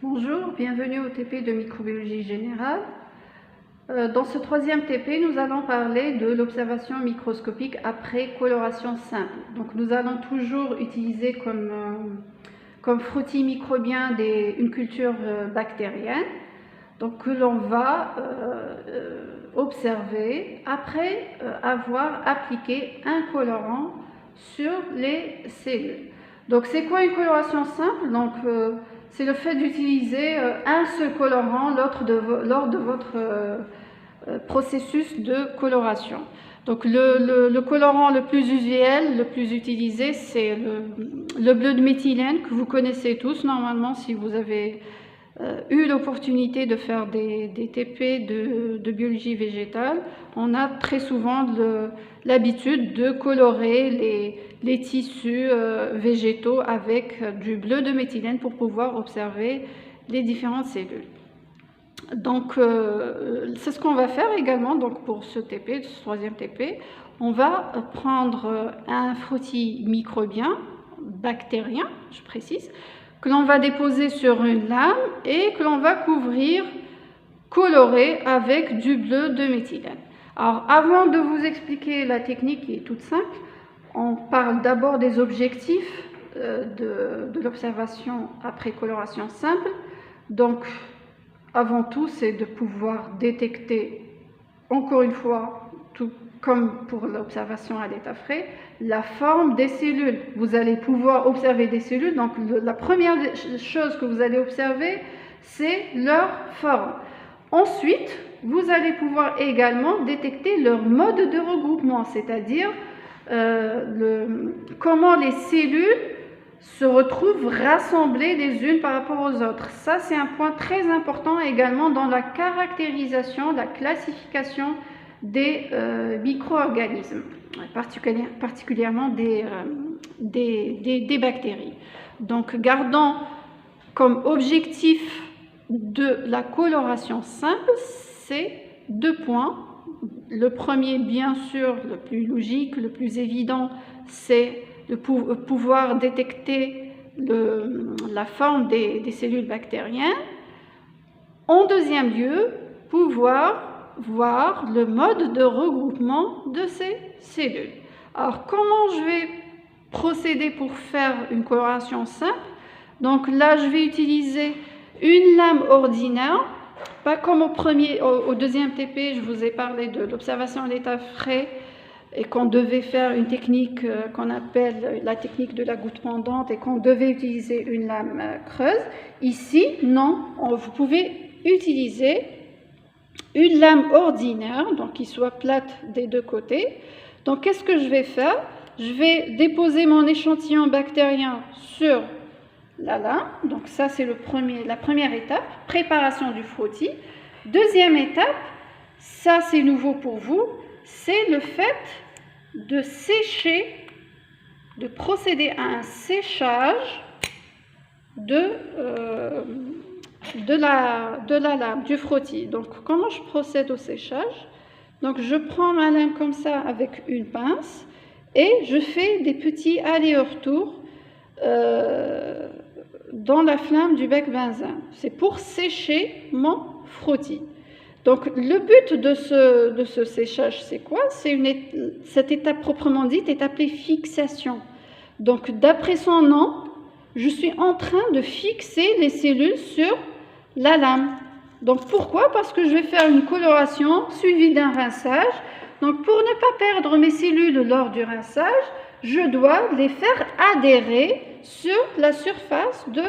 Bonjour, bienvenue au TP de microbiologie générale. Dans ce troisième TP, nous allons parler de l'observation microscopique après coloration simple. Donc nous allons toujours utiliser comme frottis microbien une culture bactérienne, donc que l'on va observer après avoir appliqué un colorant sur les cellules. Donc c'est quoi une coloration simple? C'est le fait d'utiliser un seul colorant lors de votre processus de coloration. Donc le colorant le plus usuel, le plus utilisé, c'est le bleu de méthylène que vous connaissez tous normalement si vous avez eu l'opportunité de faire des TP de biologie végétale. On a très souvent l'habitude de colorer les tissus végétaux avec du bleu de méthylène pour pouvoir observer les différentes cellules. Donc, c'est ce qu'on va faire également donc pour ce TP, ce troisième TP. On va prendre un frottis microbien, bactérien, je précise, que l'on va déposer sur une lame et que l'on va couvrir, colorer avec du bleu de méthylène. Alors, avant de vous expliquer la technique qui est toute simple, on parle d'abord des objectifs de l'observation après coloration simple. Donc, avant tout, c'est de pouvoir détecter, encore une fois, tout comme pour l'observation à l'état frais, la forme des cellules. Vous allez pouvoir observer des cellules, donc la première chose que vous allez observer, c'est leur forme. Ensuite, vous allez pouvoir également détecter leur mode de regroupement, c'est-à-dire comment les cellules se retrouvent rassemblées les unes par rapport aux autres. Ça, c'est un point très important également dans la caractérisation, la classification des micro-organismes, particulièrement des bactéries. Donc, gardons comme objectif de la coloration simple, c'est 2 points. Le premier, bien sûr, le plus logique, le plus évident, c'est de pouvoir détecter la forme des cellules bactériennes. En deuxième lieu, pouvoir voir le mode de regroupement de ces cellules. Alors, comment je vais procéder pour faire une coloration simple? Donc là, je vais utiliser une lame ordinaire, pas comme au deuxième TP, je vous ai parlé de l'observation à l'état frais et qu'on devait faire une technique qu'on appelle la technique de la goutte pendante et qu'on devait utiliser une lame creuse. Ici, non, vous pouvez utiliser une lame ordinaire, donc qui soit plate des deux côtés. Donc, qu'est-ce que je vais faire? Je vais déposer mon échantillon bactérien sur la lame. Donc, ça, c'est la première étape, préparation du frottis. Deuxième étape, ça, c'est nouveau pour vous, c'est le fait de sécher, de procéder à un séchage de la lame, du frottis. Donc, comment je procède au séchage? Donc, je prends ma lame comme ça avec une pince et je fais des petits allers-retours dans la flamme du bec benzène. C'est pour sécher mon frottis. Donc, le but de ce séchage, c'est quoi? Cette étape proprement dite est appelée fixation. Donc, d'après son nom, je suis en train de fixer les cellules sur la lame. Donc, pourquoi? Parce que je vais faire une coloration suivie d'un rinçage. Donc, pour ne pas perdre mes cellules lors du rinçage, je dois les faire adhérer sur la surface de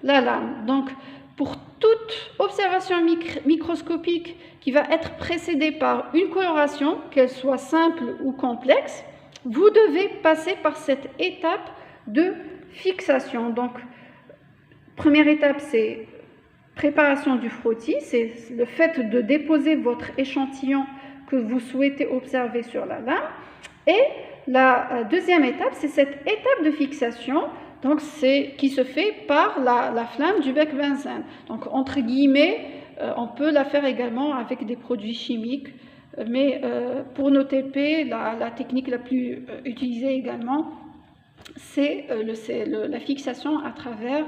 la lame. Donc, pour toute observation microscopique qui va être précédée par une coloration, qu'elle soit simple ou complexe, vous devez passer par cette étape de fixation. Donc, première étape, c'est préparation du frottis, c'est le fait de déposer votre échantillon que vous souhaitez observer sur la lame. Et la deuxième étape, c'est cette étape de fixation, donc qui se fait par la flamme du bec benzène. Donc, entre guillemets, on peut la faire également avec des produits chimiques, mais pour nos TP, la technique la plus utilisée également, c'est la fixation à travers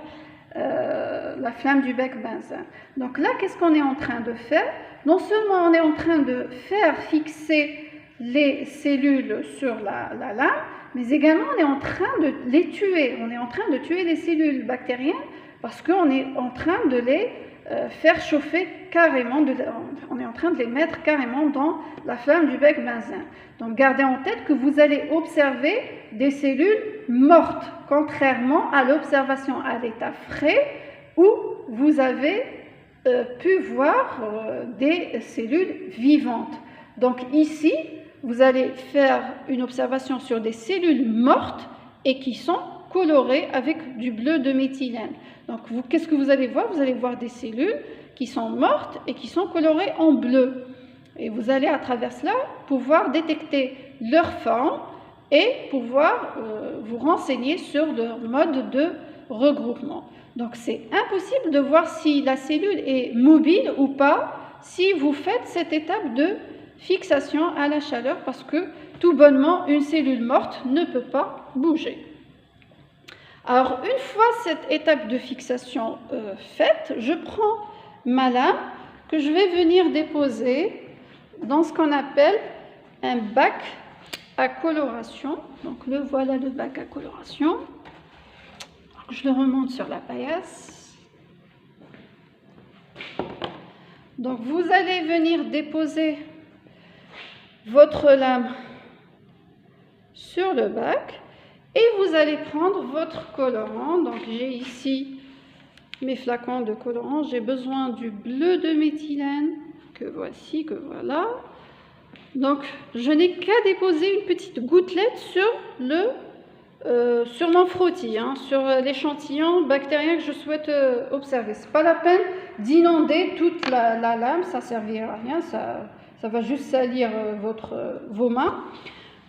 la flamme du bec benzène. Donc là, qu'est-ce qu'on est en train de faire? Non seulement on est en train de faire fixer les cellules sur la lame, mais également on est en train de les tuer. On est en train de tuer les cellules bactériennes parce qu'on est en train de les faire chauffer carrément, on est en train de les mettre carrément dans la flamme du bec benzène. Donc gardez en tête que vous allez observer des cellules mortes, contrairement à l'observation à l'état frais où vous avez pu voir des cellules vivantes. Donc ici, vous allez faire une observation sur des cellules mortes et qui sont colorées avec du bleu de méthylène. Donc qu'est-ce que vous allez voir? Vous allez voir des cellules qui sont mortes et qui sont colorées en bleu. Et vous allez à travers cela pouvoir détecter leur forme et pouvoir vous renseigner sur leur mode de regroupement. Donc c'est impossible de voir si la cellule est mobile ou pas si vous faites cette étape de fixation à la chaleur parce que tout bonnement une cellule morte ne peut pas bouger. Alors une fois cette étape de fixation faite, je prends ma lame que je vais venir déposer dans ce qu'on appelle un bac à coloration. Donc le voilà, le bac à coloration. Je le remonte sur la paillasse. Donc vous allez venir déposer votre lame sur le bac et vous allez prendre votre colorant. Donc j'ai ici mes flacons de colorant. J'ai besoin du bleu de méthylène que voici, que voilà. Donc je n'ai qu'à déposer une petite gouttelette sur mon frottis, sur l'échantillon bactérien que je souhaite observer. Ce n'est pas la peine d'inonder toute la lame, ça ne servira à rien, ça va juste salir vos mains.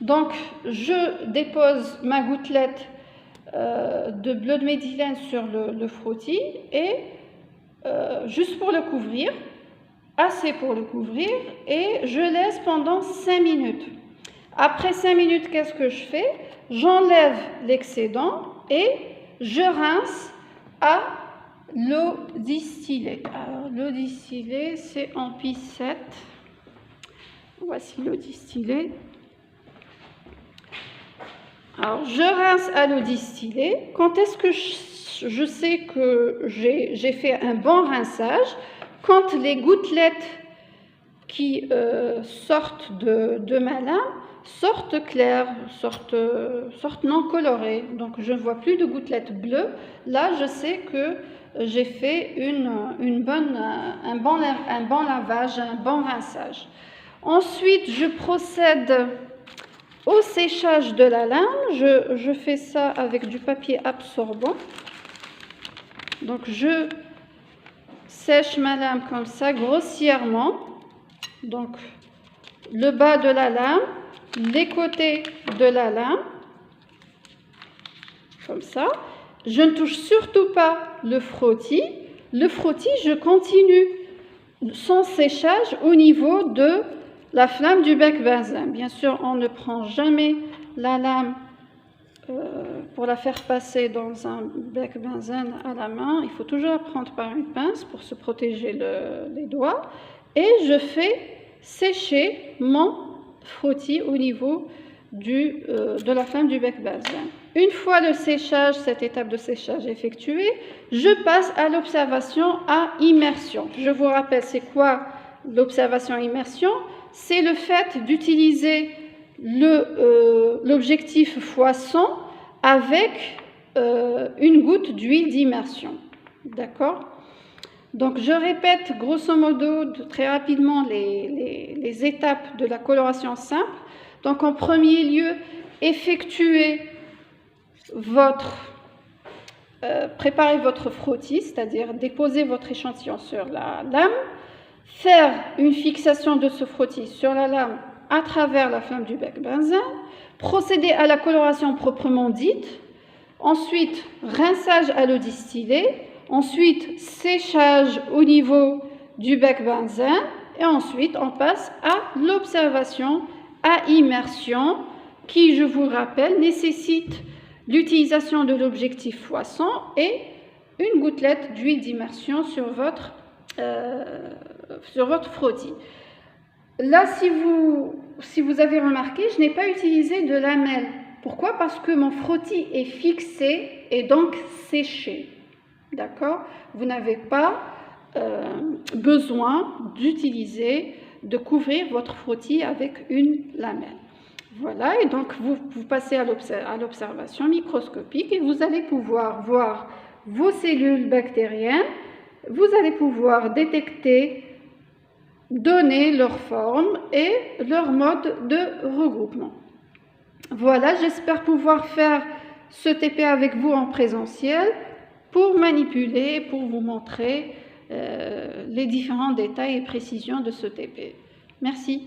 Donc je dépose ma gouttelette de bleu de méthylène sur le frottis et juste pour le couvrir, assez pour le couvrir, et je laisse pendant 5 minutes. Après 5 minutes, qu'est-ce que je fais? J'enlève l'excédent et je rince à l'eau distillée. Alors l'eau distillée, c'est en piscette. Voici l'eau distillée. Alors je rince à l'eau distillée. Quand est-ce que je sais que j'ai fait un bon rinçage? Quand les gouttelettes qui sortent de ma lame sortent claires, sortent non colorées. Donc je ne vois plus de gouttelettes bleues. Là, je sais que j'ai fait un bon lavage, un bon rinçage. Ensuite, je procède au séchage de la lame. Je fais ça avec du papier absorbant. Donc je sèche ma lame comme ça, grossièrement. Donc le bas de la lame, les côtés de la lame, comme ça. Je ne touche surtout pas le frottis. Le frottis, je continue son séchage au niveau de la flamme du bec benzène. Bien sûr, on ne prend jamais la lame pour la faire passer dans un bec benzène à la main. Il faut toujours la prendre par une pince pour se protéger les doigts. Et je fais sécher mon frottis au niveau de la flamme du bec benzène. Une fois le séchage, cette étape de séchage effectuée, je passe à l'observation à immersion. Je vous rappelle, c'est quoi l'observation à immersion? C'est le fait d'utiliser l'objectif x100 avec une goutte d'huile d'immersion. D'accord? Donc je répète grosso modo très rapidement les étapes de la coloration simple. Donc en premier lieu, préparez votre frottis, c'est-à-dire déposer votre échantillon sur la lame, faire une fixation de ce frottis sur la lame à travers la flamme du bec benzène, procéder à la coloration proprement dite, ensuite rinçage à l'eau distillée, ensuite séchage au niveau du bec benzène et ensuite on passe à l'observation à immersion qui, je vous rappelle, nécessite l'utilisation de l'objectif x100 et une gouttelette d'huile d'immersion sur votre frottis. Là, si vous avez remarqué, je n'ai pas utilisé de lamelle. Pourquoi? Parce que mon frottis est fixé et donc séché. D'accord? Vous n'avez pas besoin de couvrir votre frottis avec une lamelle. Voilà, et donc vous passez à l'observation microscopique et vous allez pouvoir voir vos cellules bactériennes, vous allez pouvoir détecter, donner leur forme et leur mode de regroupement. Voilà, j'espère pouvoir faire ce TP avec vous en présentiel pour manipuler, pour vous montrer les différents détails et précisions de ce TP. Merci.